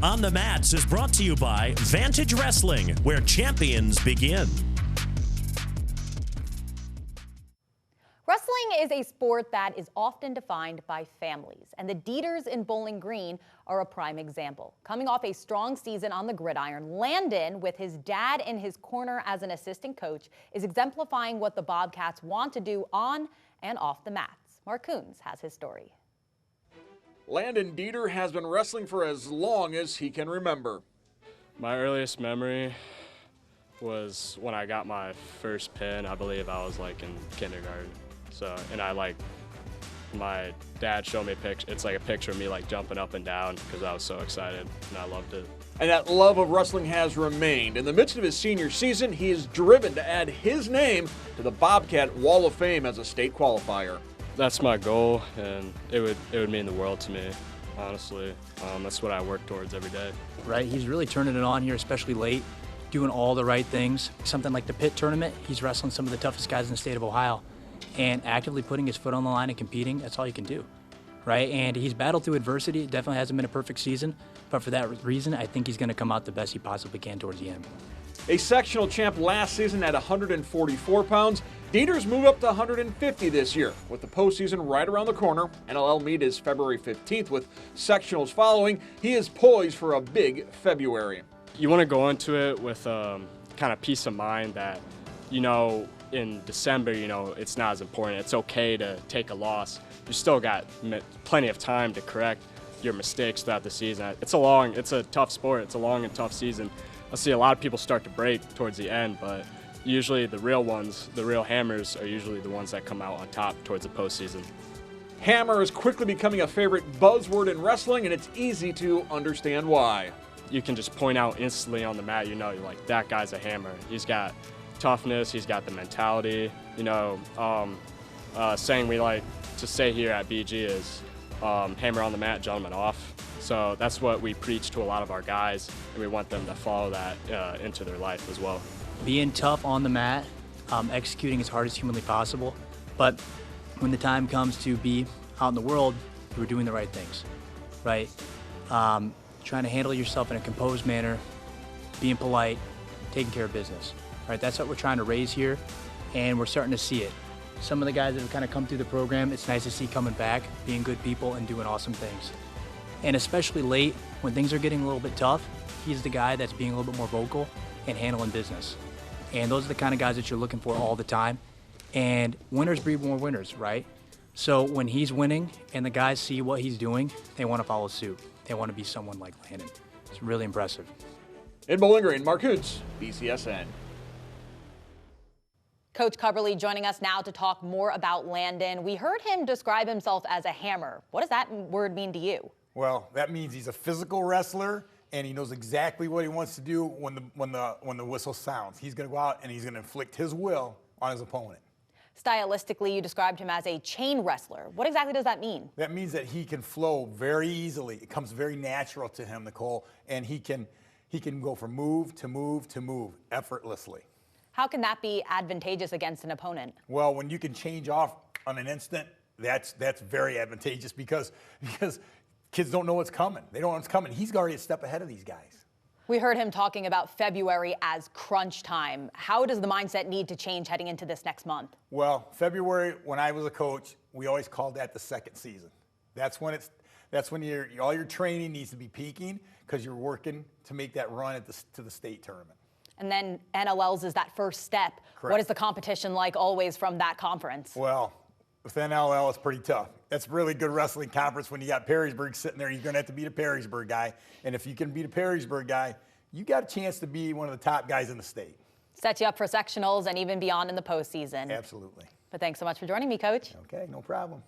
On the Mats is brought to you by Vantage Wrestling, where champions begin. Wrestling is a sport that is often defined by families, and the Deiters in Bowling Green are a prime example. Coming off a strong season on the gridiron, Landon, with his dad in his corner as an assistant coach, is exemplifying what the Bobcats want to do on and off the mats. Mark Coons has his story. Landon Deiter has been wrestling for as long as he can remember. My earliest memory was when I got my first pin. I believe I was like in kindergarten. My dad showed me a picture. It's like a picture of me like jumping up and down because I was so excited and I loved it. And that love of wrestling has remained. In the midst of his senior season, he is driven to add his name to the Bobcat Wall of Fame as a state qualifier. That's my goal, and it would mean the world to me, honestly. That's what I work towards every day. Right, he's really turning it on here, especially late, doing all the right things. Something like the pit tournament, he's wrestling some of the toughest guys in the state of Ohio, and actively putting his foot on the line and competing. That's all you can do, right? And he's battled through adversity. It definitely hasn't been a perfect season, but for that reason, I think he's going to come out the best he possibly can towards the end. A sectional champ last season at 144 pounds, Deiter's moved up to 150 this year. With the postseason right around the corner, NLL meet is February 15th with sectionals following. He is poised for a big February. You want to go into it with kind of peace of mind that, in December, it's not as important. It's okay to take a loss. You still got plenty of time to correct your mistakes throughout the season. It's a tough sport. It's a long and tough season. I see a lot of people start to break towards the end, but usually the real ones, the real hammers, are usually the ones that come out on top towards the postseason. Hammer is quickly becoming a favorite buzzword in wrestling, and it's easy to understand why. You can just point out instantly on the mat, you're like, that guy's a hammer. He's got toughness, he's got the mentality. Saying we like to say here at BG is hammer on the mat, gentlemen off. So that's what we preach to a lot of our guys, and we want them to follow that into their life as well. Being tough on the mat, executing as hard as humanly possible, but when the time comes to be out in the world, we're doing the right things, right? Trying to handle yourself in a composed manner, being polite, taking care of business, right? That's what we're trying to raise here, and we're starting to see it. Some of the guys that have kind of come through the program, it's nice to see coming back, being good people and doing awesome things. And especially late, when things are getting a little bit tough, he's the guy that's being a little bit more vocal and handling business. And those are the kind of guys that you're looking for all the time. And winners breed more winners, right? So when he's winning and the guys see what he's doing, they want to follow suit. They want to be someone like Landon. It's really impressive. In Bowling Green, Mark Coons, BCSN. Coach Cubberly joining us now to talk more about Landon. We heard him describe himself as a hammer. What does that word mean to you? Well, that means he's a physical wrestler, and he knows exactly what he wants to do when the whistle sounds. He's going to go out and he's going to inflict his will on his opponent. Stylistically, you described him as a chain wrestler. What exactly does that mean? That means that he can flow very easily. It comes very natural to him, Nicole, and he can go from move to move to move effortlessly. How can that be advantageous against an opponent? Well, when you can change off on an instant, that's very advantageous because kids don't know what's coming. They don't know what's coming. He's already a step ahead of these guys. We heard him talking about February as crunch time. How does the mindset need to change heading into this next month? Well, February, when I was a coach, we always called that the second season. That's when all your training needs to be peaking because you're working to make that run to the state tournament. And then NLLs is that first step. Correct. What is the competition like always from that conference? Well, with NLL, it's pretty tough. That's a really good wrestling conference when you got Perrysburg sitting there. You're going to have to beat a Perrysburg guy. And if you can beat a Perrysburg guy, you got a chance to be one of the top guys in the state. Sets you up for sectionals and even beyond in the postseason. Absolutely. But thanks so much for joining me, Coach. Okay, no problem.